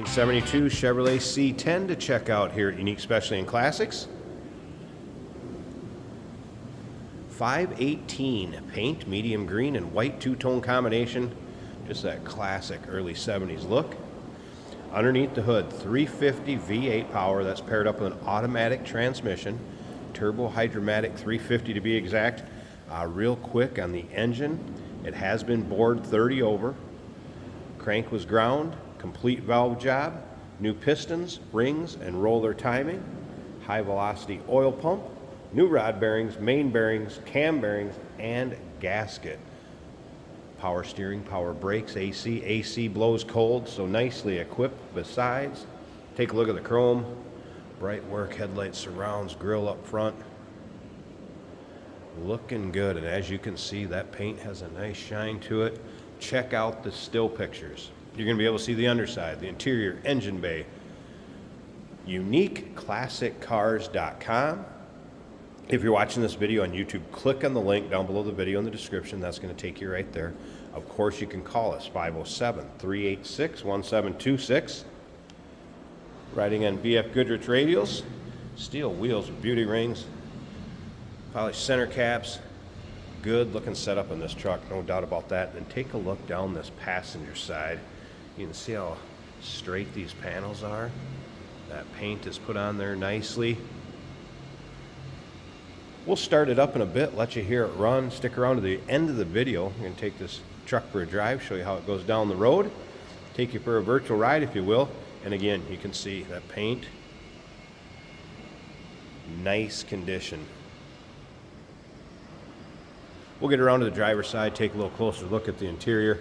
1972 Chevrolet C10 to check out here at Unique Specialty and Classics. 518 paint, medium green and white two-tone combination. Just that classic early 70s look. Underneath the hood, 350 V8 power. That's paired up with an automatic transmission. Turbo hydromatic 350 to be exact. Real quick on the engine. It has been bored 30 over. Crank was ground. Complete valve job. New pistons, rings, and roller timing. High velocity oil pump. New rod bearings, main bearings, cam bearings, and gasket. Power steering, power brakes, AC. AC blows cold, so nicely equipped besides. Take a look at the chrome. Bright work, headlight surrounds, grille up front. Looking good, and as you can see, that paint has a nice shine to it. Check out the still pictures. You're going to be able to see the underside, the interior, engine bay. UniqueClassicCars.com. If you're watching this video on YouTube, click on the link down below the video in the description. That's going to take you right there. Of course, you can call us, 507-386-1726. Riding on BF Goodrich radials, steel wheels with beauty rings, polished center caps. Good looking setup in this truck, no doubt about that. And take a look down this passenger side. You can see how straight these panels are. That paint is put on there nicely. We'll start it up in a bit, let you hear it run. Stick around to the end of the video. I'm going to take this truck for a drive, show you how it goes down the road, take you for a virtual ride, if you will. And again, you can see that paint, nice condition. We'll get around to the driver's side, take a little closer look at the interior.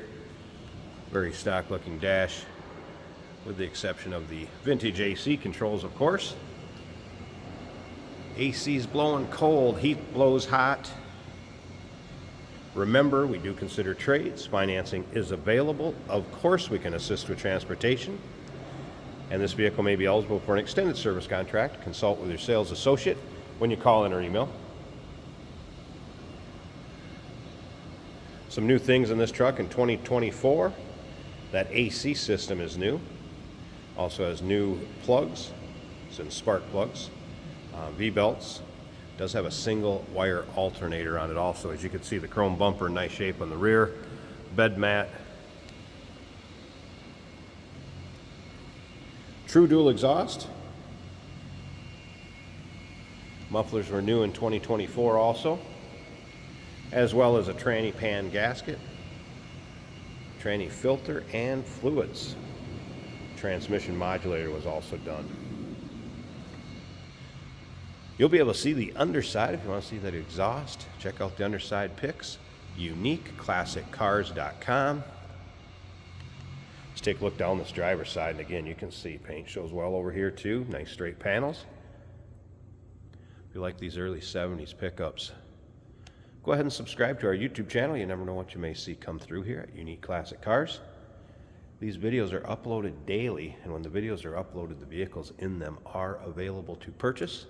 Very stock looking dash, with the exception of the vintage AC controls, of course. AC's blowing cold, heat blows hot. Remember, we do consider trades. Financing is available. Of course, we can assist with transportation. And this vehicle may be eligible for an extended service contract. Consult with your sales associate when you call in or email. Some new things in this truck in 2024. That AC system is new. Also has new plugs, some spark plugs. V-belts. Does have a single wire alternator on it also. As you can see, the chrome bumper in nice shape on the rear. Bed mat. True dual exhaust. Mufflers were new in 2024 also. As well as a tranny pan gasket. Tranny filter and fluids. Transmission modulator was also done. You'll be able to see the underside if you want to see that exhaust. Check out the underside pics. UniqueClassicCars.com. Let's take a look down this driver's side, and again, you can see paint shows well over here too. Nice straight panels. If you like these early 70s pickups, go ahead and subscribe to our YouTube channel. You never know what you may see come through here at Unique Classic Cars. These videos are uploaded daily, and when the videos are uploaded, the vehicles in them are available to purchase.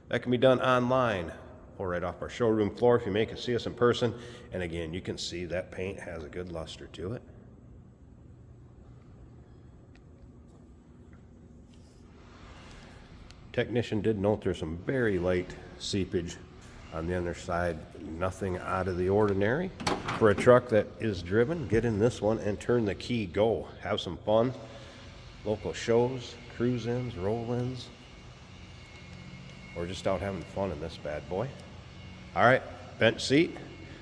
That can be done online or right off our showroom floor if you make it see us in person. And again, you can see that paint has a good luster to it. Technician did note there's some very light seepage on the underside. Nothing out of the ordinary. For a truck that is driven, get in this one and turn the key, go. Have some fun. Local shows, cruise-ins, roll-ins. We're just out having fun in this bad boy. All right, bench seat.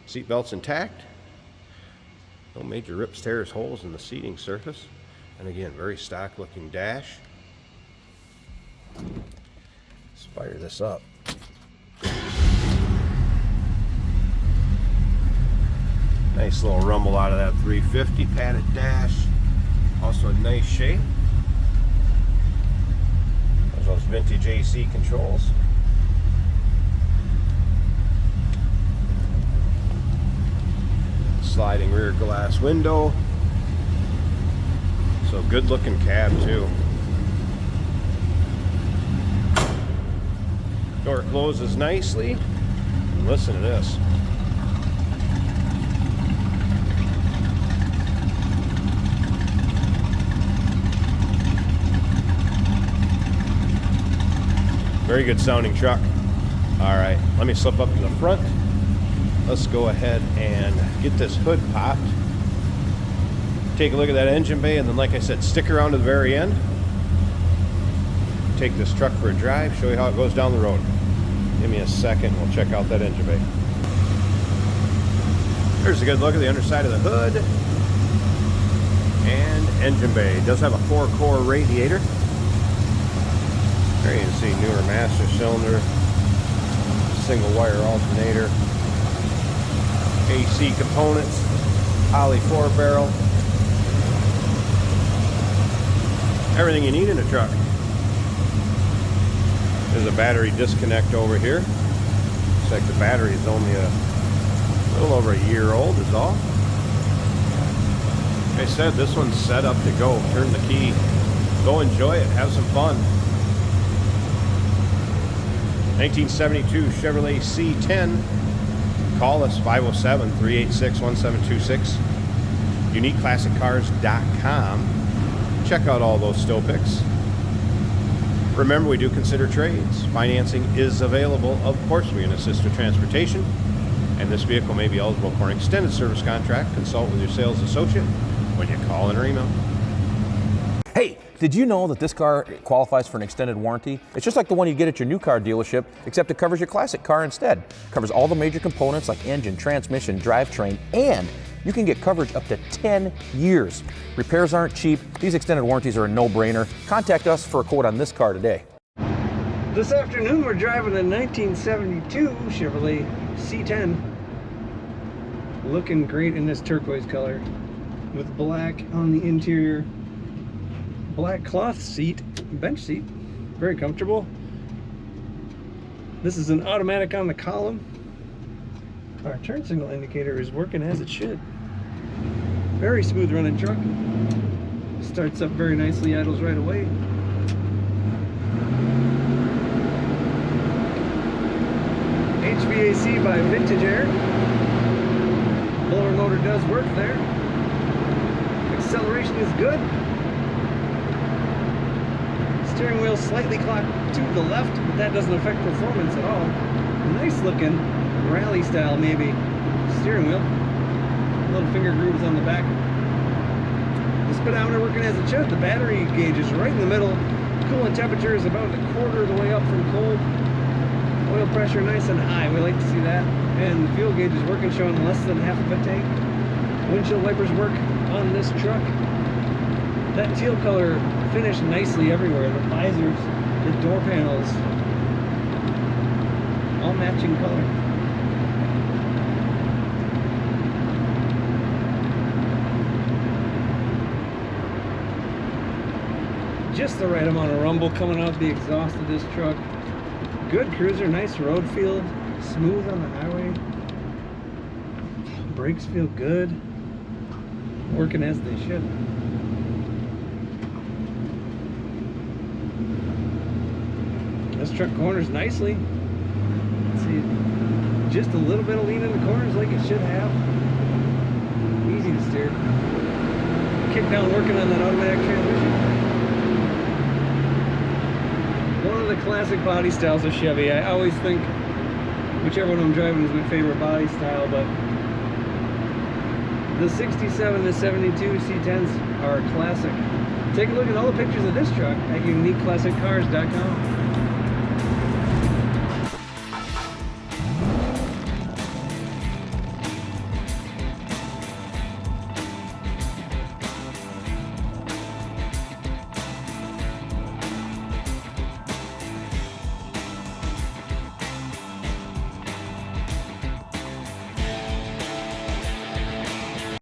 Seat belt's intact. No major rips, tears, holes in the seating surface. And again, very stock looking dash. Let's fire this up. Nice little rumble out of that 350. Padded dash. Also in nice shape. There's those vintage AC controls. Sliding rear glass window. So good looking cab too. Door closes nicely. And listen to this. Very good sounding truck. All right, let me slip up to the front. Let's go ahead and get this hood popped. Take a look at that engine bay, and then, like I said, stick around to the very end. Take this truck for a drive, show you how it goes down the road. Give me a second, we'll check out that engine bay. Here's a good look at the underside of the hood and engine bay. It does have a 4-core radiator. There you can see newer master cylinder, single wire alternator, AC components, Holley 4-barrel. Everything you need in a truck. There's a battery disconnect over here. Looks like the battery is only a little over a year old is all. Like I said, this one's set up to go. Turn the key, go enjoy it, have some fun. 1972 Chevrolet C10. Call us 507-386-1726. UniqueClassicCars.com. Check out all those still pics. Remember, we do consider trades. Financing is available. Of course, we can assist with transportation. And this vehicle may be eligible for an extended service contract. Consult with your sales associate when you call in or email. Hey, did you know that this car qualifies for an extended warranty? It's just like the one you get at your new car dealership, except it covers your classic car instead. It covers all the major components like engine, transmission, drivetrain, and you can get coverage up to 10 years. Repairs aren't cheap. These extended warranties are a no-brainer. Contact us for a quote on this car today. This afternoon we're driving a 1972 Chevrolet C10. Looking great in this turquoise color with black on the interior. Black cloth seat, bench seat, very comfortable. This is an automatic on the column. Our turn signal indicator is working as it should. Very smooth running truck. Starts up very nicely, idles right away. HVAC by Vintage Air. Blower motor does work there. Acceleration is good. Steering wheel slightly clocked to the left, but that doesn't affect performance at all. Nice looking rally style maybe steering wheel. Little finger grooves on the back. The speedometer working as it should. The battery gauge is right in the middle. Coolant temperature is about a quarter of the way up from cold. Oil pressure nice and high. We like to see that. And the fuel gauge is working, showing less than half of a tank. Windshield wipers work on this truck. That teal color finished nicely everywhere. The visors, the door panels, all matching color. Just the right amount of rumble coming out the exhaust of this truck. Good cruiser, nice road feel, smooth on the highway. Brakes feel good, working as they should. This truck corners nicely. Let's see, just a little bit of lean in the corners like it should have. Easy to steer. Kick down working on that automatic transmission. One of the classic body styles of Chevy. I always think whichever one I'm driving is my favorite body style, but the 67 to 72 C10s are a classic. Take a look at all the pictures of this truck at UniqueClassicCars.com.